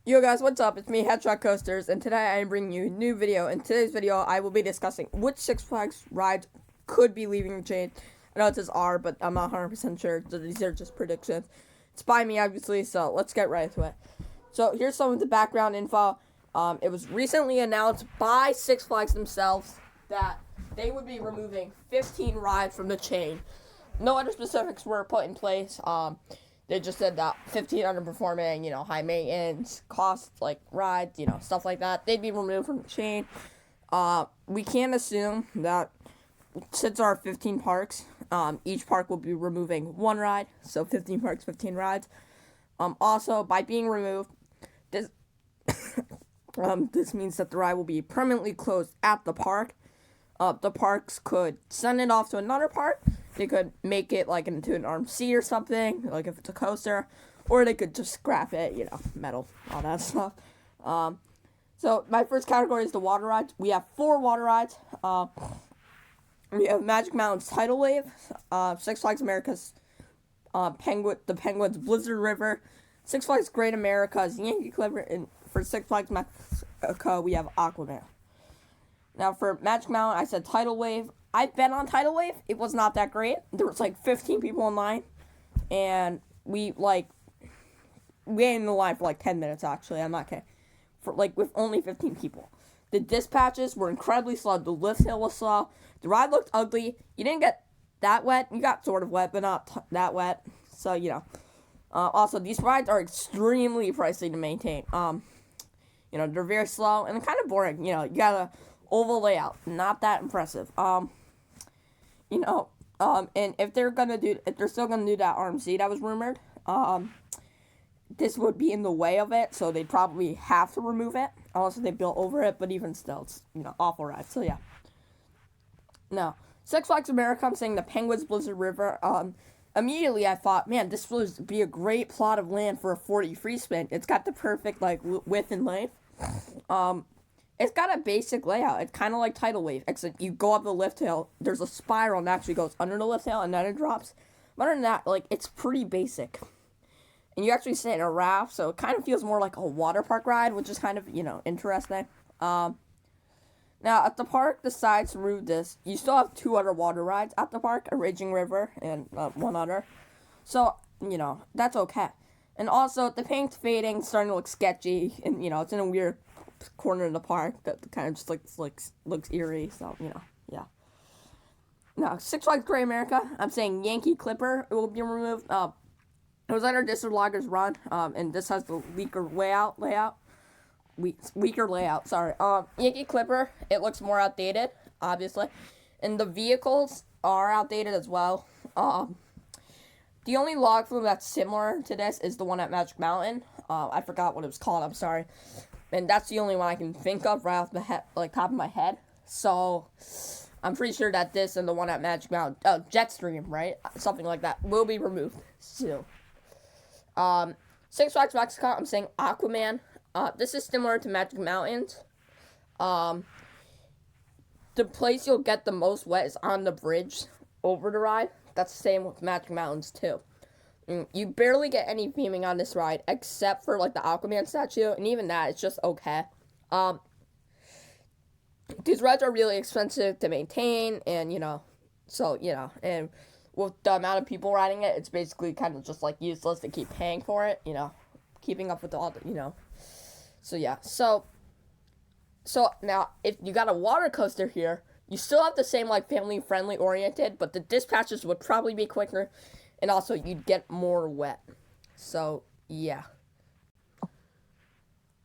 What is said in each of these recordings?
Yo guys, what's up? It's me, Headshot Coasters, and today I am bringing you a new video. In today's video, I will be discussing which Six Flags rides could be leaving the chain. I know it says R, but I'm not 100% sure. These are just predictions. It's by me, obviously, so let's get right into it. So here's some of the background info. It was recently announced by Six Flags themselves that they would be removing 15 rides from the chain. No other specifics were put in place. They just said that 15 underperforming, high maintenance, cost, rides, stuff like that, they'd be removed from the chain. We can assume that since there are 15 parks, each park will be removing one ride, so 15 parks, 15 rides. Also, by being removed, this this means that the ride will be permanently closed at the park. The parks could send it off to another park. They could make it into an RMC or something, like if it's a coaster, or they could just scrap it, metal, all that stuff. So my first category is the water rides. We have 4 water rides. We have Magic Mountain's Tidal Wave, Six Flags America's the Penguins Blizzard River, Six Flags Great America's Yankee Clipper, and for Six Flags Mexico we have Aquaman. Now for Magic Mountain, I said Tidal Wave. I've been on Tidal Wave. It was not that great. There was 15 people in line, and we waited in the line for 10 minutes. Actually, I'm not kidding. For with only 15 people, the dispatches were incredibly slow. The lift hill was slow. The ride looked ugly. You didn't get that wet. You got sort of wet, but not that wet. So Also, these rides are extremely pricey to maintain. They're very slow and kind of boring. You got a oval layout, not that impressive. And if they're still gonna do that RMC that was rumored, this would be in the way of it, so they'd probably have to remove it unless they built over it. But even still, it's awful ride. So yeah. Now, Six Flags America, I'm saying the Penguins Blizzard River. Immediately I thought, man, this would be a great plot of land for a 40 free spin. It's got the perfect width and length. It's got a basic layout. It's kind of like Tidal Wave, except you go up the lift hill. There's a spiral that actually goes under the lift hill, and then it drops. But other than that, it's pretty basic. And you actually sit in a raft, so it kind of feels more like a water park ride, which is kind of, interesting. Now, at the park decides to remove this, you still have 2 other water rides at the park, a Raging River and one other. So, that's okay. And also, the paint's fading, starting to look sketchy, and, it's in a weird corner of the park that kind of just looks eerie, so yeah. Now, Six Flags Great America, I'm saying Yankee Clipper will be removed. It was under Dislodger's run, and this has the weaker layout. Sorry. Yankee Clipper, it looks more outdated, obviously, and the vehicles are outdated as well. The only log flume that's similar to this is the one at Magic Mountain. I forgot what it was called. I'm sorry. And that's the only one I can think of right off the top of my head. So, I'm pretty sure that this and the one at Magic Mountain, Jetstream, right? Something like that, will be removed soon. Six Flags Mexico, I'm saying Aquaman. This is similar to Magic Mountains. The place you'll get the most wet is on the bridge over the ride. That's the same with Magic Mountains, too. You barely get any theming on this ride, except for, the Aquaman statue, and even that, it's just okay. These rides are really expensive to maintain, and, and with the amount of people riding it, it's basically kind of just, useless to keep paying for it, keeping up with all the, So, yeah, so now, if you got a water coaster here, you still have the same, family-friendly oriented, but the dispatches would probably be quicker, and also you'd get more wet. So, yeah.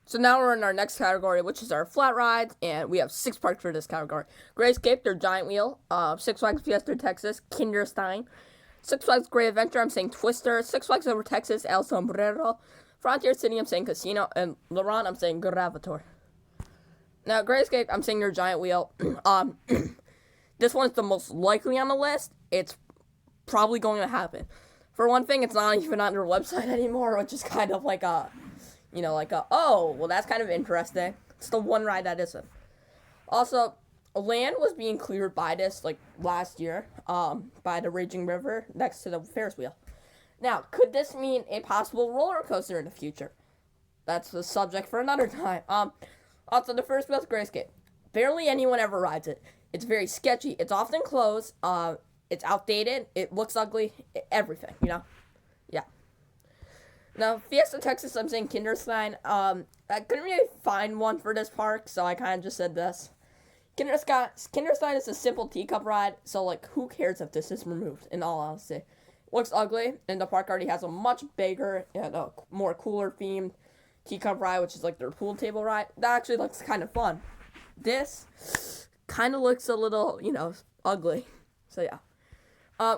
So now we're in our next category, which is our flat rides, and we have 6 parks for this category. Great Escape, their Giant Wheel, Six Flags Fiesta Texas, Kinderstein, Six Flags Great Adventure, I'm saying Twister, Six Flags Over Texas, El Sombrero, Frontier City, I'm saying Casino, and Laurent, I'm saying Gravator. Now, Great Escape, I'm saying your Giant Wheel. This one's the most likely on the list. It's probably going to happen. For one thing, it's not even on their website anymore, which is kind of oh, well, that's kind of interesting. It's the one ride that isn't. Also, land was being cleared by this, last year, by the Raging River next to the Ferris wheel. Now, could this mean a possible roller coaster in the future? that's the subject for another time. Also, the first best Grayscape. Barely anyone ever rides it. It's very sketchy. It's often closed. It's outdated. It looks ugly. Everything, Yeah. Now, Fiesta, Texas, I'm saying Kinderstein. I couldn't really find one for this park, so I kind of just said this. Kinderstein is a simple teacup ride, so, like, who cares if this is removed, in all honesty. Looks ugly, and the park already has a much bigger and a more cooler themed teacup ride, which is like their pool table ride. That actually looks kind of fun. This kind of looks a little, ugly. So yeah.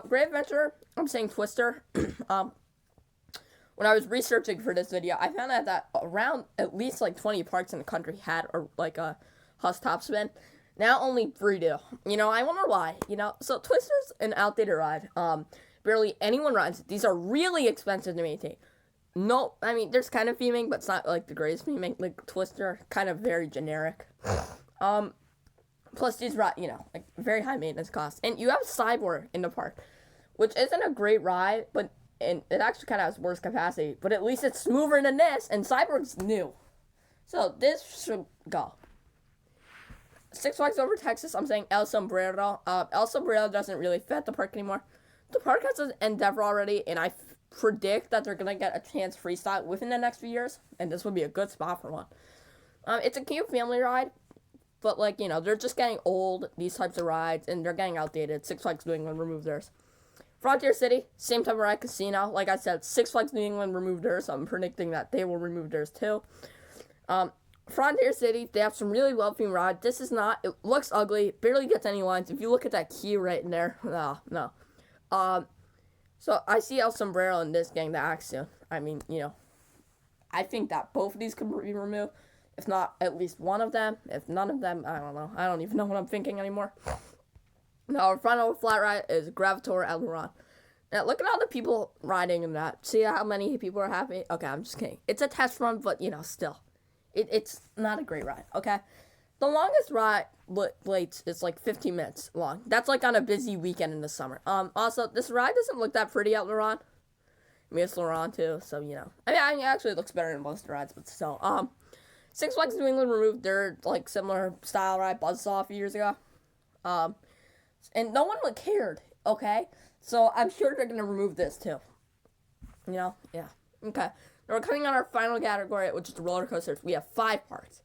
Great Adventure, I'm saying Twister. When I was researching for this video, I found out that around at least like 20 parks in the country had like a Huss Top Spin. Now only 3 do. I wonder why. So Twister's an outdated ride. Barely anyone rides it. These are really expensive to maintain. No, I mean, there's kind of theming, but it's not like the greatest theming. Like Twister, kind of very generic. Plus these ride, like very high maintenance costs. And you have Cyborg in the park, which isn't a great ride, and it actually kind of has worse capacity. But at least it's smoother than this, and Cyborg's new. So this should go. Six Flags Over Texas, I'm saying El Sombrero. El Sombrero doesn't really fit the park anymore. The park has an Endeavor already, and I predict that they're going to get a chance freestyle within the next few years, and this would be a good spot for one. It's a cute family ride, but, they're just getting old, these types of rides, and they're getting outdated. Six Flags New England removed theirs. Frontier City, same type of ride, casino. Like I said, Six Flags New England removed theirs, so I'm predicting that they will remove theirs too. Frontier City, they have some really well-themed rides. This is not, it looks ugly, barely gets any lines. If you look at that key right in there, no. So I see El Sombrero in this getting the axe soon. I mean, I think that both of these could be removed. If not, at least one of them. If none of them, I don't know. I don't even know what I'm thinking anymore. Now, our final flat ride is Gravator El Luron. Now, look at all the people riding in that. See how many people are happy? Okay, I'm just kidding. It's a test run, but, still. It's not a great ride, okay? The longest ride late is like 15 minutes long. That's like on a busy weekend in the summer. Also, this ride doesn't look that pretty at Luron. I mean, it's Luron too, so, I mean, it actually looks better than most rides, but still. Six Flags New England removed their, like, similar style ride, Buzzsaw, a few years ago. And no one cared, okay? So I'm sure they're going to remove this too. Yeah. Okay. Now we're coming on our final category, which is the roller coasters. We have 5 parks.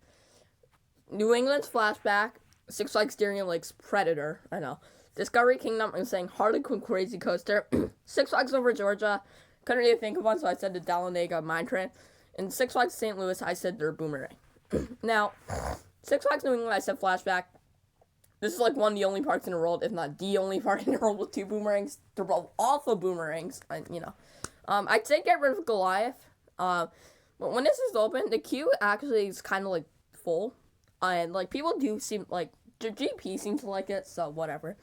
New England's Flashback, Six Flags Darien Lake's Predator, I know. Discovery Kingdom, I'm saying Harley Quinn Crazy Coaster. Six Flags Over Georgia, couldn't really think of one, so I said the Dahlonega Mine Train. And Six Flags St. Louis, I said their Boomerang. Now, Six Flags New England, I said Flashback. This is like one of the only parks in the world, if not the only park in the world with 2 boomerangs. They're both awful boomerangs, I'd say get rid of Goliath. But when this is open, the queue actually is kind of like full. And like people do seem like the GP seems to like it, so whatever.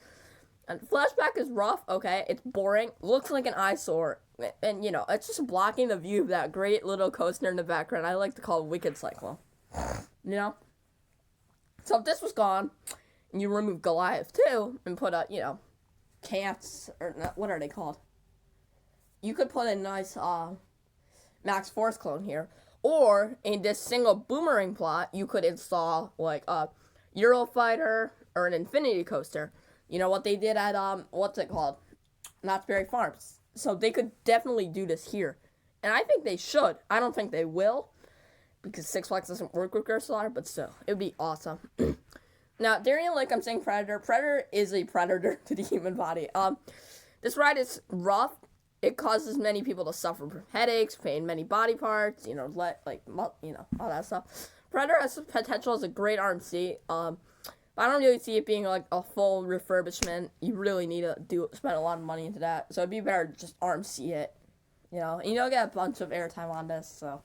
And Flashback is rough, okay? It's boring, looks like an eyesore, and it's just blocking the view of that great little coaster in the background. I like to call it Wicked Cyclone. So if this was gone, and you remove Goliath too, and put a cats or not, what are they called? You could put a nice Max Force clone here. Or, in this single boomerang plot, you could install, like, a Eurofighter or an Infinity Coaster. You know what they did at, what's it called? Knott's Berry Farms. So they could definitely do this here. And I think they should. I don't think they will, because Six Flags doesn't work with Gerstler, but still, it would be awesome. Now, Darien Lake, I'm saying Predator. Predator is a predator to the human body. This ride is rough. It causes many people to suffer from headaches, pain, many body parts, all that stuff. Predator has potential as a great RMC. But I don't really see it being like a full refurbishment. You really need to spend a lot of money into that. So it'd be better to just RMC it, and you'll get a bunch of airtime on this. So,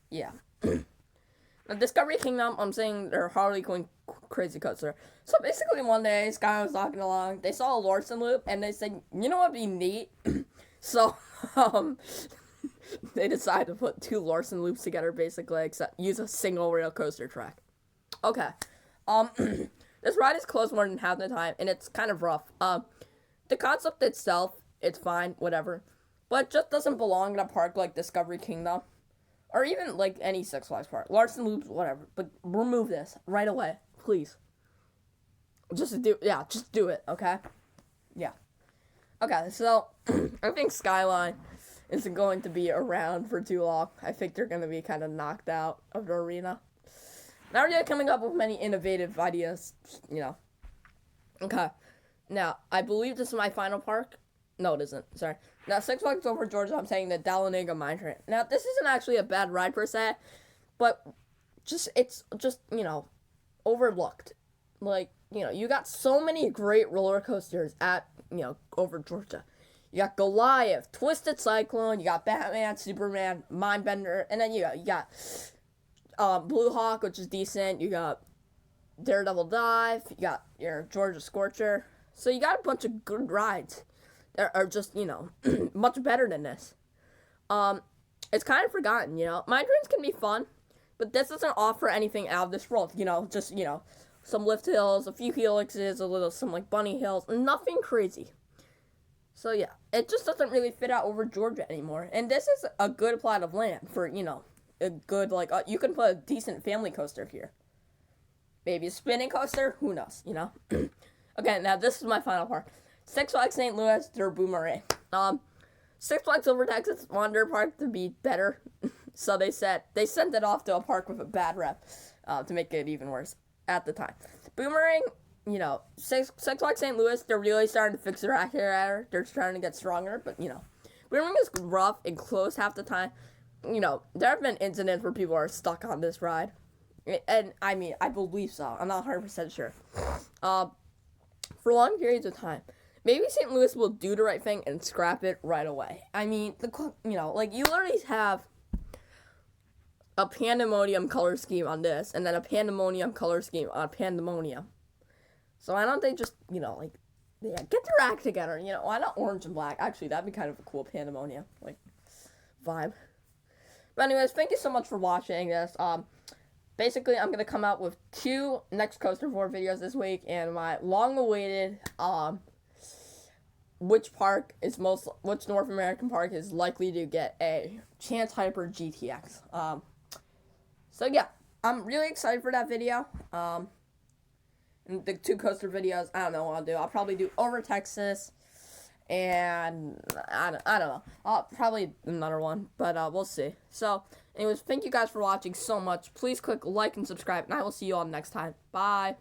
yeah. Now, Discovery Kingdom, I'm saying they're Harley Quinn Crazy Coaster. So basically, one day, this guy was walking along. They saw a Larson loop, and they said, "You know what'd be neat?" So, they decided to put 2 Larson loops together, basically, except use a single rail coaster track. Okay. This ride is closed more than half the time, and it's kind of rough. The concept itself, it's fine, whatever. But it just doesn't belong in a park like Discovery Kingdom. or even like any Six Flags park, Larson Loops, whatever. But remove this right away, please. Just do it, okay? Yeah. Okay, so I think Skyline isn't going to be around for too long. I think they're going to be kind of knocked out of the arena. Not really coming up with many innovative ideas, Okay. Now, I believe this is my final park. No, it isn't. Sorry. Now, Six Flags Over Georgia, I'm saying the Dahlonega Mine Train. Now, this isn't actually a bad ride per se, but it's just, overlooked. Like, you got so many great roller coasters at, over Georgia. You got Goliath, Twisted Cyclone, you got Batman, Superman, Mindbender, and then you got Blue Hawk, which is decent. You got Daredevil Dive, you got your Georgia Scorcher. So you got a bunch of good rides that are just, much better than this. It's kind of forgotten, Mine trains can be fun, but this doesn't offer anything out of this world, just, some lift hills, a few helixes, some like bunny hills, nothing crazy. So yeah, it just doesn't really fit out over Georgia anymore. And this is a good plot of land for, a good, you can put a decent family coaster here. Maybe a spinning coaster, who knows, Okay, now this is my final part. Six Flags St. Louis, their Boomerang. Six Flags Over Texas Wonder Park to be better. So they sent it off to a park with a bad rep to make it even worse at the time. Boomerang, Six Flags St. Louis, they're really starting to fix their act here. They're trying to get stronger, but, Boomerang is rough and close half the time. There have been incidents where people are stuck on this ride. And, I believe so. I'm not 100% sure. For long periods of time. Maybe St. Louis will do the right thing and scrap it right away. You literally have a pandemonium color scheme on this, and then a pandemonium color scheme on pandemonium. So why don't they just, get their act together, why not orange and black? Actually, that'd be kind of a cool pandemonium, vibe. But anyways, thank you so much for watching this. Basically, I'm going to come out with 2 Next Coaster 4 videos this week, and my long-awaited, which North American park is likely to get a Chance Hyper GTX. So yeah, I'm really excited for that video. And the 2 coaster videos, I don't know what I'll do. I'll probably do Over Texas, and I don't know. Probably another one, but we'll see. So, anyways, thank you guys for watching so much. Please click like and subscribe, and I will see you all next time. Bye.